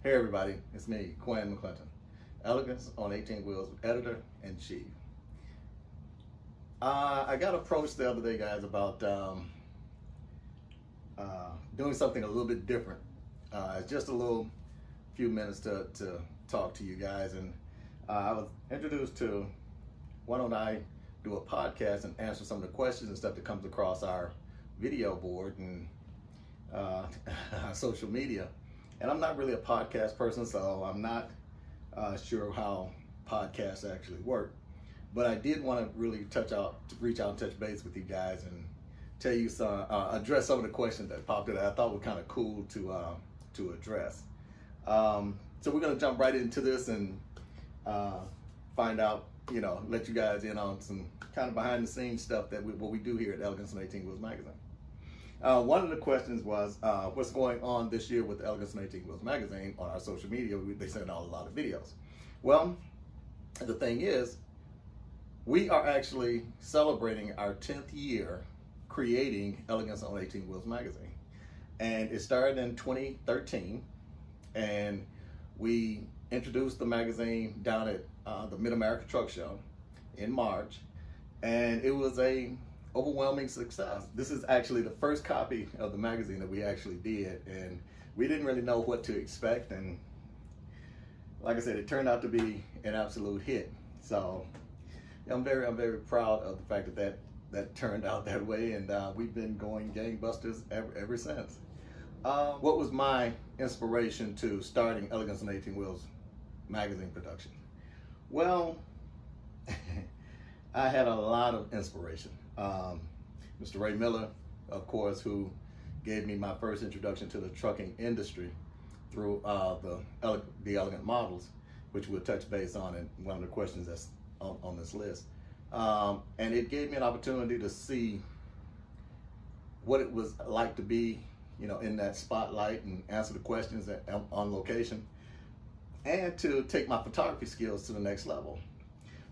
Hey everybody, it's me, Quinn McClinton, Elegance on 18 Wheels, Editor-in-Chief. I got approached the other day, guys, about doing something a little bit different. It's just a few minutes to talk to you guys, and I was introduced to why don't I do a podcast and answer some of the questions and stuff that comes across our video board and social media. And I'm not really a podcast person, so I'm not sure how podcasts actually work. But I did want to really reach out and touch base with you guys and tell you address some of the questions that popped up that I thought were kind of cool to address. So we're going to jump right into this and find out, let you guys in on some kind of behind the scenes stuff that what we do here at Elegance on 18 Wheels Magazine. One of the questions was, what's going on this year with Elegance on 18 Wheels Magazine on our social media? They send out a lot of videos. Well, the thing is, we are actually celebrating our 10th year creating Elegance on 18 Wheels Magazine. And it started in 2013, and we introduced the magazine down at the Mid-America Truck Show in March, and it was a overwhelming success. This is actually the first copy of the magazine that we actually did, and we didn't really know what to expect, and like I said, it turned out to be an absolute hit. So I'm very proud of the fact that turned out that way, and we've been going gangbusters ever since. What was my inspiration to starting Elegance on 18 Wheels magazine production? Well, I had a lot of inspiration. Mr. Ray Miller, of course, who gave me my first introduction to the trucking industry through the Elegant Models, which we'll touch base on in one of the questions that's on this list. And it gave me an opportunity to see what it was like to be, in that spotlight and answer the questions on location, and to take my photography skills to the next level.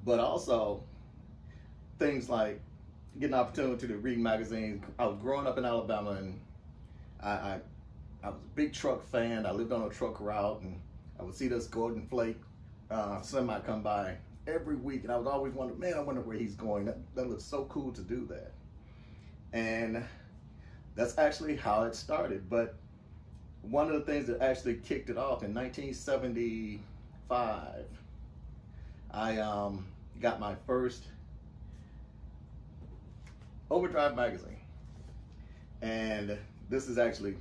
But also things like getting an opportunity to read magazines. I was growing up in Alabama, and I was a big truck fan. I lived on a truck route, and I would see this Golden Flake semi come by every week, and I would always wonder, man, I wonder where he's going. That looks so cool to do that. And that's actually how it started. But one of the things that actually kicked it off in 1975, I got my first Overdrive magazine, and this is actually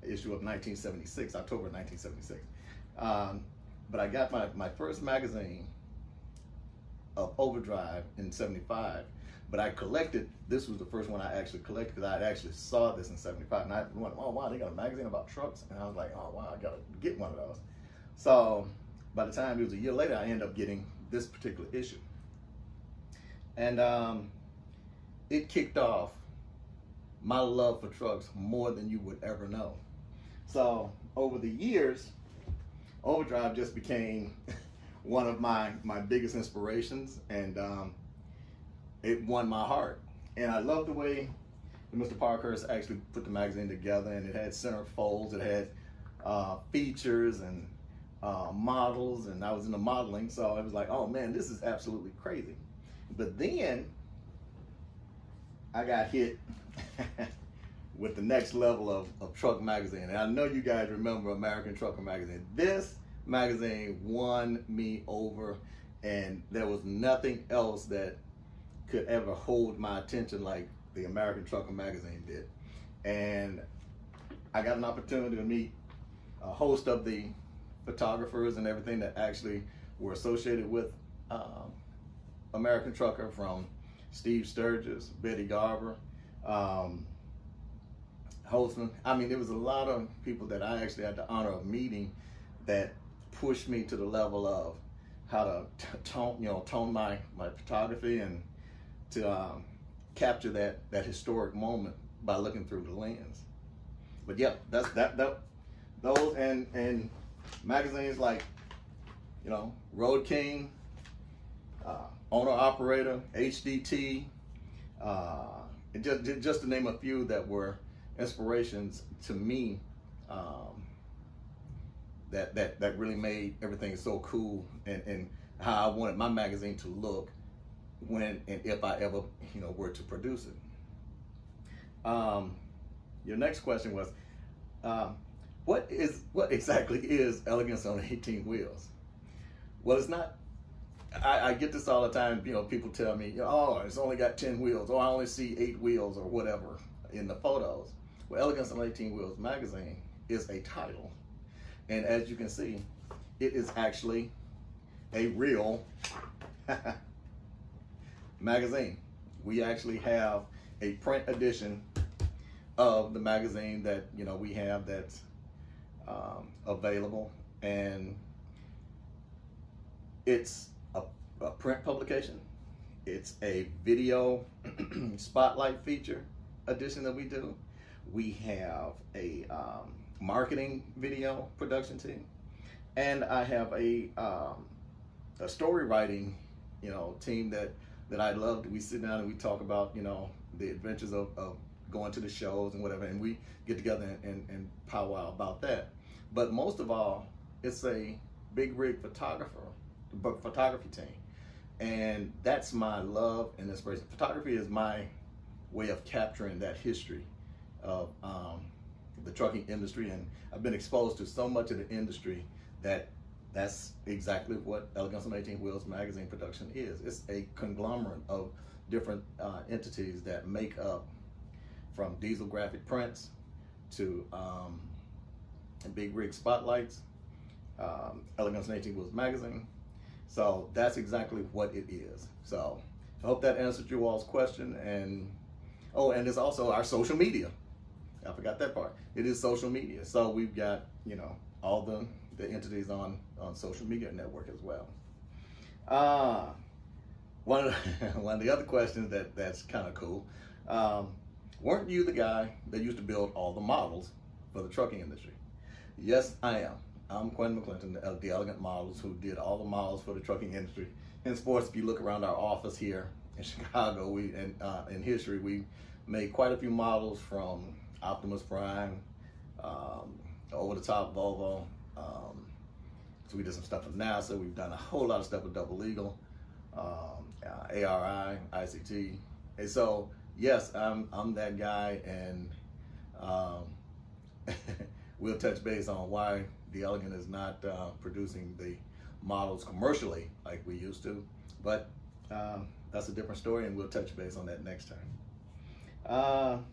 issue of 1976, October 1976. But I got my first magazine of Overdrive in 75, but I collected, this was the first one I actually collected because I actually saw this in 75, and I went, oh wow, they got a magazine about trucks, and I was like, oh wow, I gotta get one of those. So by the time it was a year later, I ended up getting this particular issue. And it kicked off my love for trucks more than you would ever know. So over the years, Overdrive just became one of my biggest inspirations, and it won my heart. And I love the way Mr. Parkhurst actually put the magazine together, and it had center folds, it had features and models, and I was into modeling, so I was like, oh man, this is absolutely crazy. But then I got hit with the next level of truck magazine. And I know you guys remember American Trucker Magazine. This magazine won me over, and there was nothing else that could ever hold my attention like the American Trucker Magazine did. And I got an opportunity to meet a host of the photographers and everything that actually were associated with American Trucker, from Steve Sturgis, Betty Garber, Holtzman. I mean, there was a lot of people that I actually had the honor of meeting that pushed me to the level of how to tone my photography and to capture that historic moment by looking through the lens. But yeah, those and magazines like Road King, Owner Operator, HDT, just to name a few that were inspirations to me that really made everything so cool, and how I wanted my magazine to look when and if I ever, you know, were to produce it. Your next question was, what exactly is elegance on 18 wheels? Well, it's not. I get this all the time. You know, people tell me, oh, it's only got 10 wheels, or I only see 8 wheels, or whatever in the photos. Well, Elegance on 18 Wheels magazine is a title, and as you can see, it is actually a real magazine. We actually have a print edition of the magazine that, you know, we have that's available, and it's a print publication. It's a video spotlight feature edition that we do. We have a marketing video production team, and I have a story writing, you know, team that I love. We sit down and we talk about, you know, the adventures of going to the shows and whatever, and we get together and powwow about that. But most of all, it's a big rig photography team, and that's my love and inspiration. Photography is my way of capturing that history of the trucking industry, and I've been exposed to so much of the industry that's exactly what Elegance on 18 Wheels magazine production is. It's a conglomerate of different entities that make up, from diesel graphic prints to big rig spotlights, Elegance on 18 Wheels magazine. So that's exactly what it is. So I hope that answered you all's question. And oh, and there's also our social media. I forgot that part. It is social media. So we've got, you know, all the entities on social media network as well. One of the other questions that's kind of cool. Weren't you the guy that used to build all the models for the trucking industry? Yes, I am. I'm Quinn McClinton of the Elegant Models, who did all the models for the trucking industry. In sports, if you look around our office here in Chicago, in history, we made quite a few models, from Optimus Prime, over the top Volvo. So we did some stuff with NASA. We've done a whole lot of stuff with Double Eagle, ARI, ICT. And so, yes, I'm that guy, and we'll touch base on why the Elegant is not producing the models commercially like we used to, but that's a different story, and we'll touch base on that next time.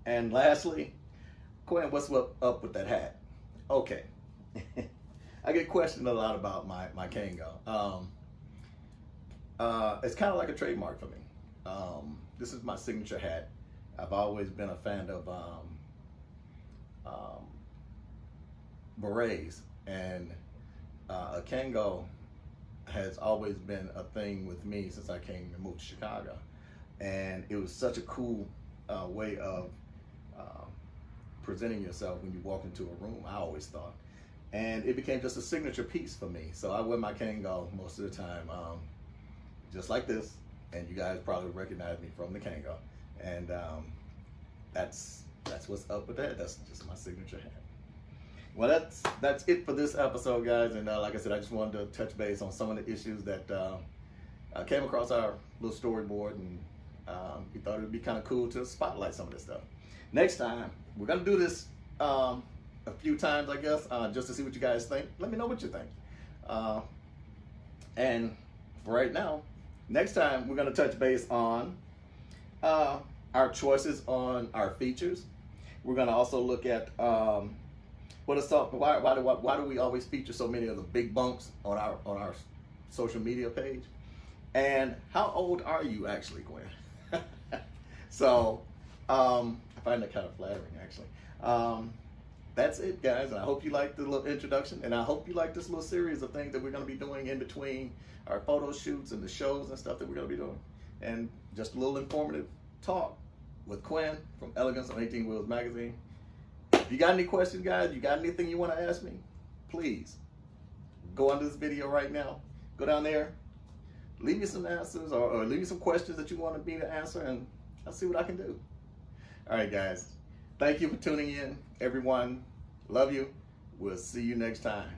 And lastly, Quinn, what's up with that hat? Okay. I get questioned a lot about my Kango. It's kind of like a trademark for me. This is my signature hat. I've always been a fan of berets, and a Kango has always been a thing with me since I came and moved to Chicago. And it was such a cool way of presenting yourself when you walk into a room, I always thought. And it became just a signature piece for me. So I wear my Kango most of the time, just like this. And you guys probably recognize me from the Kango. And that's what's up with that. That's just my signature hat. Well, that's it for this episode, guys. And like I said, I just wanted to touch base on some of the issues that came across our little storyboard, and we thought it would be kind of cool to spotlight some of this stuff. Next time, we're gonna do this a few times, I guess, just to see what you guys think. Let me know what you think. And for right now, next time we're gonna touch base on our choices on our features. We're gonna also look at why do we always feature so many of the big bumps on our social media page, and how old are you actually, Gwen? So I find that kind of flattering, actually. That's it, guys, and I hope you liked the little introduction, and I hope you like this little series of things that we're going to be doing in between our photo shoots and the shows and stuff that we're going to be doing, and just a little informative talk with Quinn from Elegance on 18 Wheels magazine. If you got any questions, guys, you got anything you want to ask me, please go under this video right now. Go down there, leave me some answers, or leave me some questions that you want me to answer, and I'll see what I can do. All right, guys. Thank you for tuning in, everyone. Love you. We'll see you next time.